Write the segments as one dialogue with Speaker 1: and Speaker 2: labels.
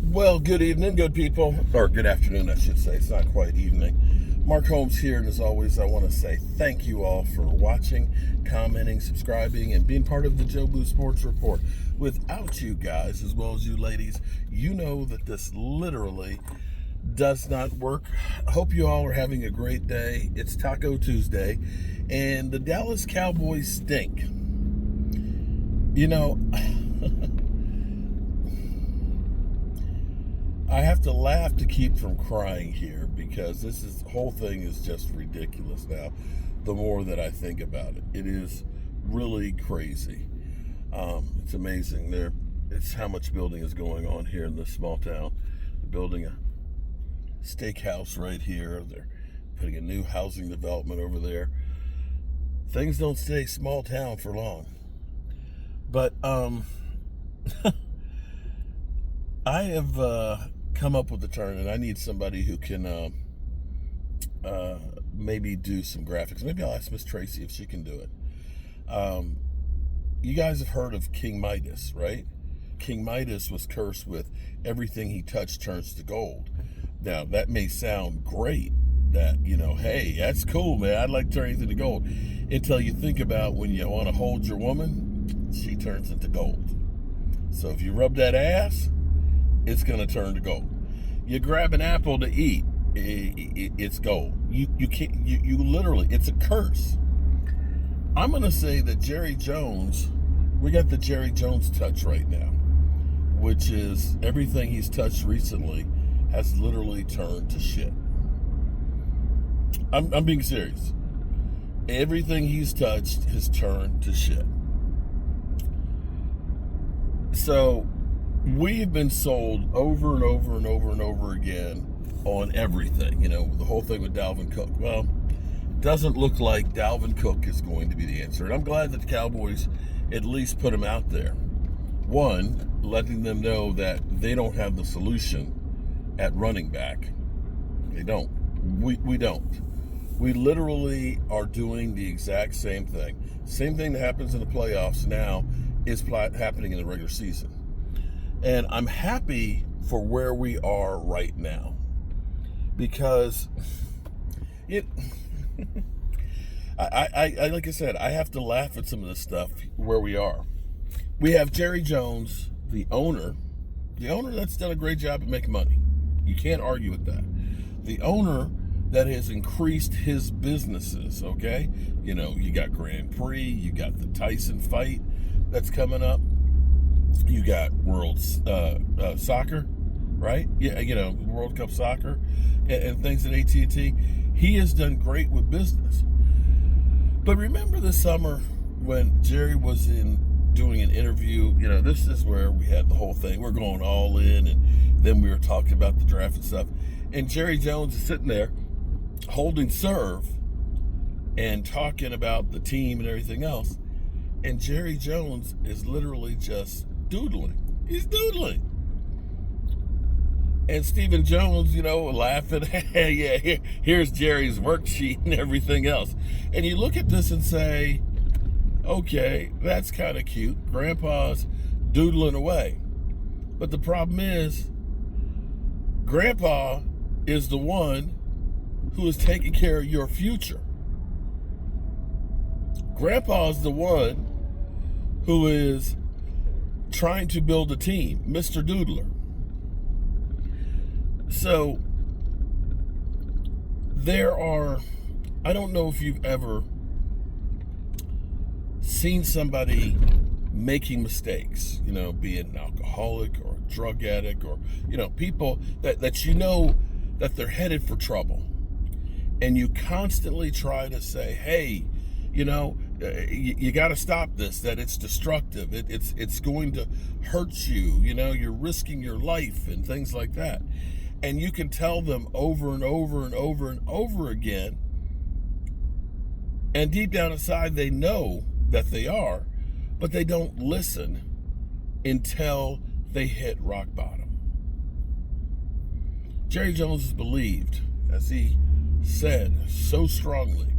Speaker 1: Well, good evening, good people, or good afternoon, I should say. It's not quite evening. Mark Holmes here, and as always, I want to say thank you all for watching, commenting, subscribing, and being part of the Joe Blue Sports Report. Without you guys, as well as you ladies, you know that this literally does not work. I hope you all are having a great day. It's Taco Tuesday, and the Dallas Cowboys stink. You know, I have to laugh to keep from crying here because this whole thing is just ridiculous now. The more that I think about it, it is really crazy. It's amazing. It's how much building is going on here in this small town. They're building a steakhouse right here. They're putting a new housing development over there. Things don't stay small town for long. But I have come up with a term, and I need somebody who can maybe do some graphics. Maybe I'll ask Miss Tracy if she can do it. You guys have heard of King Midas, right? King Midas was cursed with everything he touched turns to gold. Now, that may sound great, that, hey, that's cool, man. I'd like to turn anything to gold. Until you think about when you want to hold your woman, she turns into gold. So if you rub that ass, it's going to turn to gold. You grab an apple to eat, it's gold. You can't, you literally, it's a curse. I'm going to say that Jerry Jones, we got the Jerry Jones touch right now, which is everything he's touched recently has literally turned to shit. I'm being serious. Everything he's touched has turned to shit. So we've been sold over and over and over and over again on everything. The whole thing with Dalvin Cook. Well, it doesn't look like Dalvin Cook is going to be the answer. And I'm glad that the Cowboys at least put him out there. One, letting them know that they don't have the solution at running back. They don't. We don't. We literally are doing the exact same thing. Same thing that happens in the playoffs now is happening in the regular season. And I'm happy for where we are right now because I like I said, I have to laugh at some of this stuff where we are. We have Jerry Jones, the owner that's done a great job of making money. You can't argue with that. The owner that has increased his businesses, okay? You got Grand Prix, you got the Tyson fight that's coming up. You got World Soccer, right? Yeah, World Cup Soccer and things at AT&T. He has done great with business. But remember the summer when Jerry was doing an interview? This is where we had the whole thing. We're going all in, and then we were talking about the draft and stuff. And Jerry Jones is sitting there holding serve and talking about the team and everything else. And Jerry Jones is literally just doodling. He's doodling. And Stephen Jones, laughing, yeah, here's Jerry's worksheet and everything else. And you look at this and say, okay, that's kind of cute. Grandpa's doodling away. But the problem is, Grandpa is the one who is taking care of your future. Grandpa is the one who is trying to build a team, Mr. Doodler. So I don't know if you've ever seen somebody making mistakes, being an alcoholic or a drug addict or, people that that they're headed for trouble. And you constantly try to say, hey, you got to stop this, that it's destructive. It's going to hurt you. You're risking your life and things like that. And you can tell them over and over and over and over again. And deep down inside, they know that they are, but they don't listen until they hit rock bottom. Jerry Jones believed, as he said so strongly,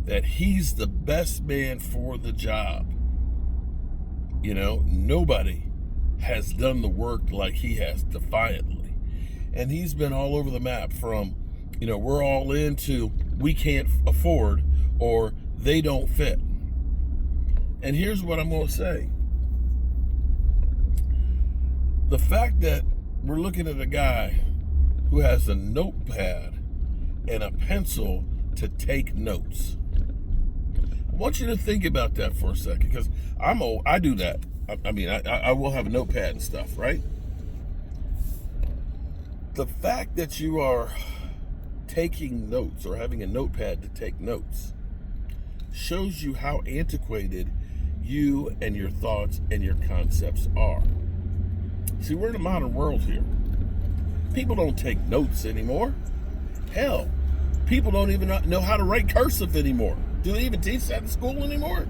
Speaker 1: that he's the best man for the job. Nobody has done the work like he has, defiantly. And he's been all over the map from, we're all into we can't afford or they don't fit. And here's what I'm going to say. The fact that we're looking at a guy who has a notepad and a pencil to take notes. I want you to think about that for a second, because I do that. I will have a notepad and stuff, right? The fact that you are taking notes or having a notepad to take notes shows you how antiquated you and your thoughts and your concepts are. See, we're in a modern world here. People don't take notes anymore. Hell, people don't even know how to write cursive anymore. Do they even teach that in school anymore?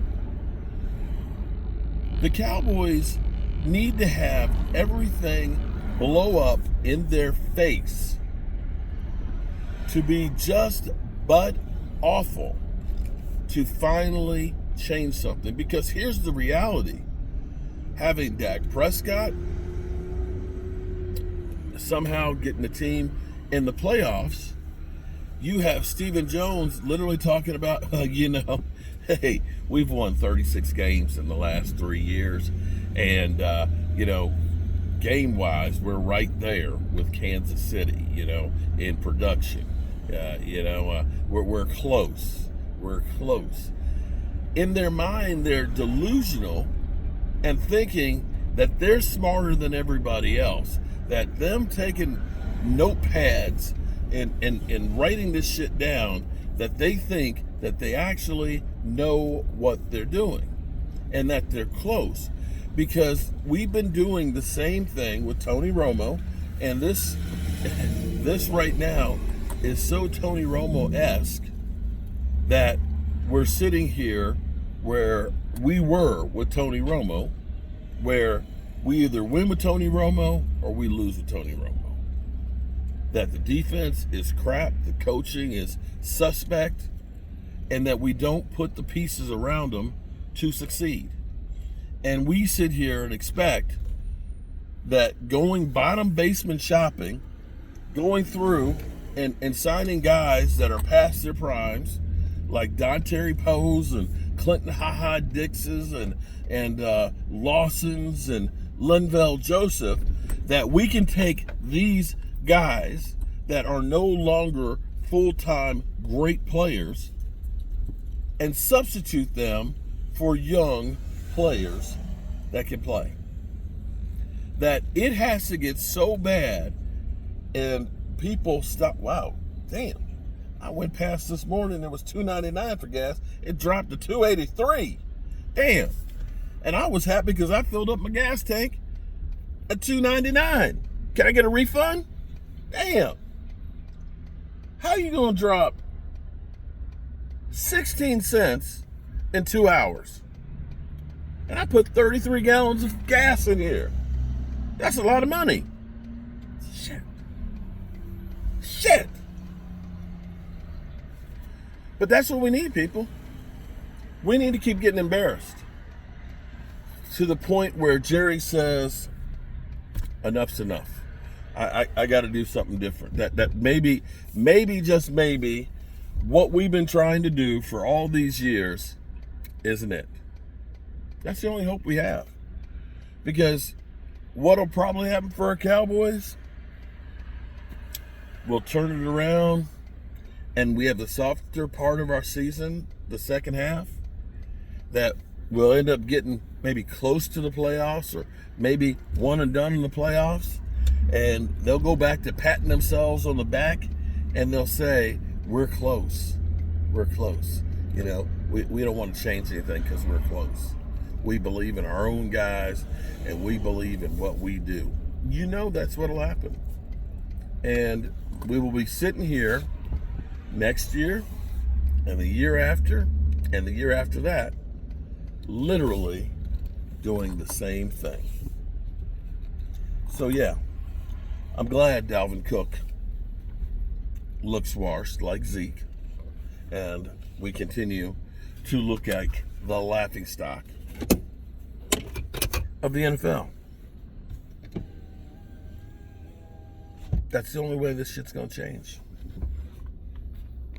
Speaker 1: The Cowboys need to have everything blow up in their face to be just but awful to finally change something. Because here's the reality. Having Dak Prescott somehow getting the team in the playoffs, you have Stephen Jones literally talking about, hey, we've won 36 games in the last 3 years. And, game-wise, we're right there with Kansas City, in production. We're close. We're close. In their mind, they're delusional and thinking that they're smarter than everybody else. That them taking notepads and writing this shit down, that they think that they actually know what they're doing and that they're close. Because we've been doing the same thing with Tony Romo, and this right now is so Tony Romo-esque that we're sitting here where we were with Tony Romo, where we either win with Tony Romo or we lose with Tony Romo. That the defense is crap, the coaching is suspect, and that we don't put the pieces around them to succeed. And we sit here and expect that going bottom basement shopping, going through and signing guys that are past their primes, like Dontari Poe's and Clinton Ha-Ha Dix's and Lawson's and Linval Joseph, that we can take these guys that are no longer full-time great players and substitute them for young players that can play. That it has to get so bad and people stop. Wow, damn. I went past this morning, there was $2.99 for gas. It dropped to $2.83. Damn. And I was happy because I filled up my gas tank at $2.99. Can I get a refund? Damn. How you gonna drop 16 cents in 2 hours? And I put 33 gallons of gas in here. That's a lot of money. Shit. But that's what we need, people. We need to keep getting embarrassed to the point where Jerry says, enough's enough. I got to do something different. That maybe, just maybe, what we've been trying to do for all these years isn't it. That's the only hope we have. Because what'll probably happen for our Cowboys, we'll turn it around and we have the softer part of our season, the second half, that we'll end up getting maybe close to the playoffs or maybe one and done in the playoffs. And they'll go back to patting themselves on the back and they'll say, we're close. We're close. We don't want to change anything because we're close. We believe in our own guys and we believe in what we do. That's what'll happen. And we will be sitting here next year and the year after and the year after that, literally doing the same thing. So yeah, I'm glad Dalvin Cook looks washed like Zeke, and we continue to look like the laughingstock of the NFL. That's the only way this shit's gonna change.